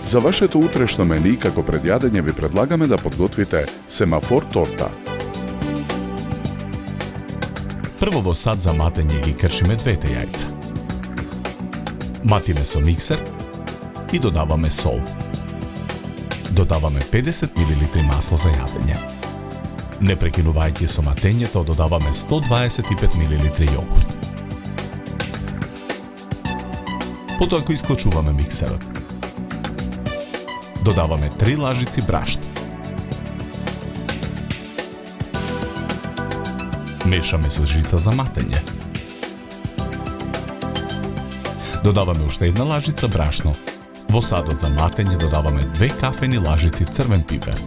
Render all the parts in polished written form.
За вашето утрешно мени како предјадење ви предлагаме да подготвите семафор торта. Прво во сад за матење ги кршиме двете јајца. Матиме со миксер и додаваме сол. Додаваме 50 мл масло за јадење. Не прекинувајќи со матењето, додаваме 125 мл јогурт. Потоа го исклучуваме миксерот. Додаваме 3 лажици брашно. Мешаме со жица за матење. Додаваме уште една лажица брашно. Во садот за матење додаваме 2 кафени лажици црвен пипер.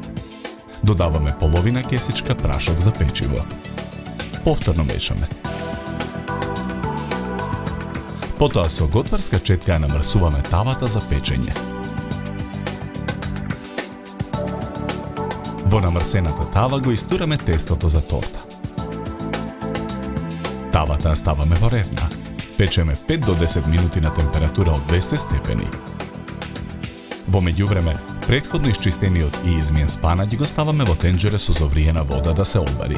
Додаваме половина кесичка прашок за печиво. Повторно мешаме. Потоа со готварска четка ја намрсуваме тавата за печење. Во намрсената тава го истураме тестото за торта. Тавата ја ставаме во ревна. Печеме 5 до 10 минути на температура од 200 степени. Во меѓувреме, претходно исчистениот и измиен спанаќ го ставаме во тенџере со зовриена вода да се обари.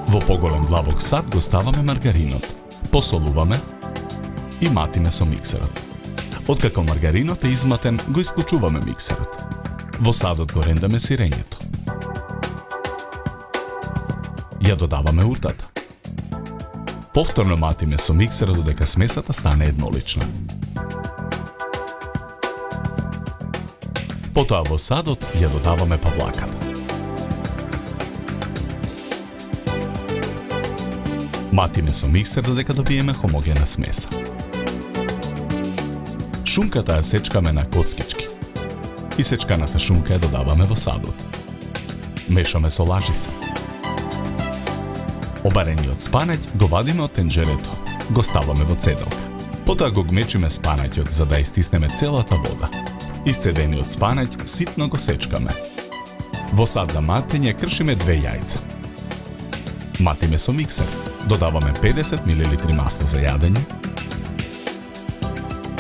Во поголем длабок сад го ставаме маргаринот, посолуваме и матиме со миксерот. Откако маргаринот е изматен, го исклучуваме миксерот. Во садот го рендаме сирењето. Ја додаваме уртата. Повторно матиме со миксерот додека смесата стане еднолична. Потоа во садот ја додаваме павлаката. Матиме со миксер додека добиеме хомогена смеса. Шунката ја сечкаме на коцкички. И сечканата шунка ја додаваме во садот. Мешаме со лажица. Обарениот спанаќ го вадиме од тенџерето, го ставаме во цедалка. Потоа го гмечиме спанаќот за да истиснеме целата вода. Исцедениот спанаќ ситно го сечкаме. Во сад за матење кршиме 2 јајца. Матиме со миксер. Додаваме 50 мл масло за јадење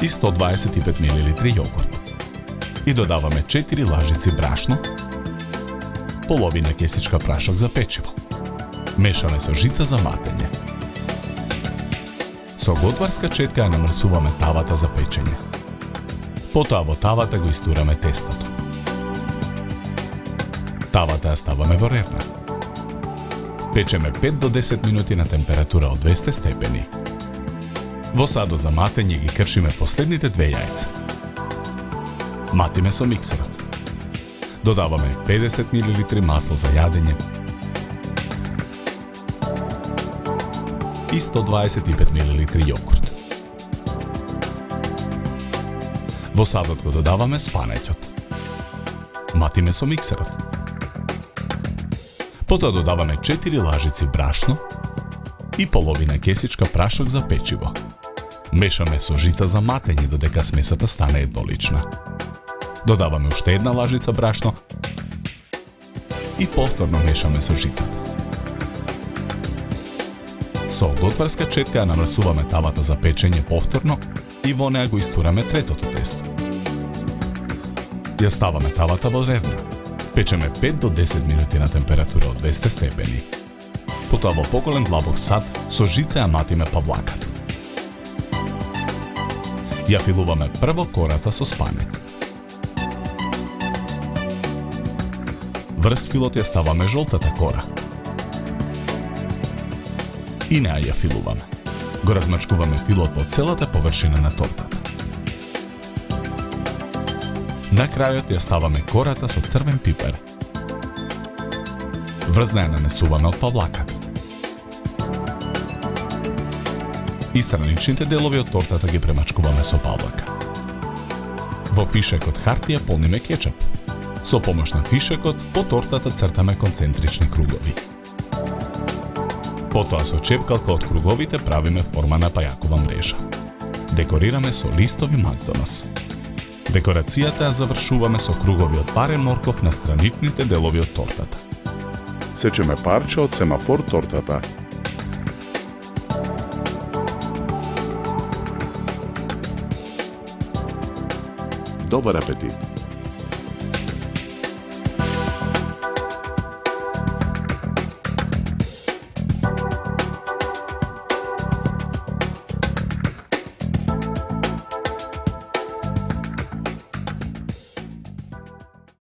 и 125 мл јогурт. И додаваме 4 лажици брашно, половина кесичка прашок за печиво. Мешаме со жица за матење. Со готварска четка ја намрсуваме тавата за печење. Потоа во тавата го истураме тестото. Тавата ја ставаме во ревна. Печеме 5 до 10 минути на температура од 200 степени. Во садот за матење ги кршиме последните 2 јајца. Матиме со миксерот. Додаваме 50 мл масло за јадење и 125 мл јогурт. Во садот го додаваме спанаќот. Матиме со миксерот. Потоа додаваме 4 лажици брашно и половина кесичка прашок за печиво. Мешаме со жица за матење додека смесата стане еднолична. Додаваме уште една лажица брашно и повторно мешаме со жицата. Со готварска четка ја намрсуваме тавата за печење повторно и во неа го истураме третото тесто. Ја ставаме тавата во ревна. Печеме 5 до 10 минути на температура од 200 степени. Потоа во поголем длабок сад со жица ја матиме павлаката. Ја филуваме прво кората со спанаќ. Врз филот ја ставаме жолтата кора. И неа ја филуваме. Го размачкуваме филот по целата површина на тортата. На крајот ја ставаме кората со црвен пипер. Врз неа нанесуваме од павлаката. И страничните делови од тортата ги премачкуваме со павлака. Во фишекот хартија полниме кетчап. Со помош на фишекот по тортата цртаме концентрични кругови. Потоа со чепкалка од круговите правиме форма на пајакова мрежа. Декорираме со листови макдонос. Декорацијата ја завршуваме со кругови од парен морков на страничните делови од тортата. Сечеме парче од семафор тортата. Добар апетит!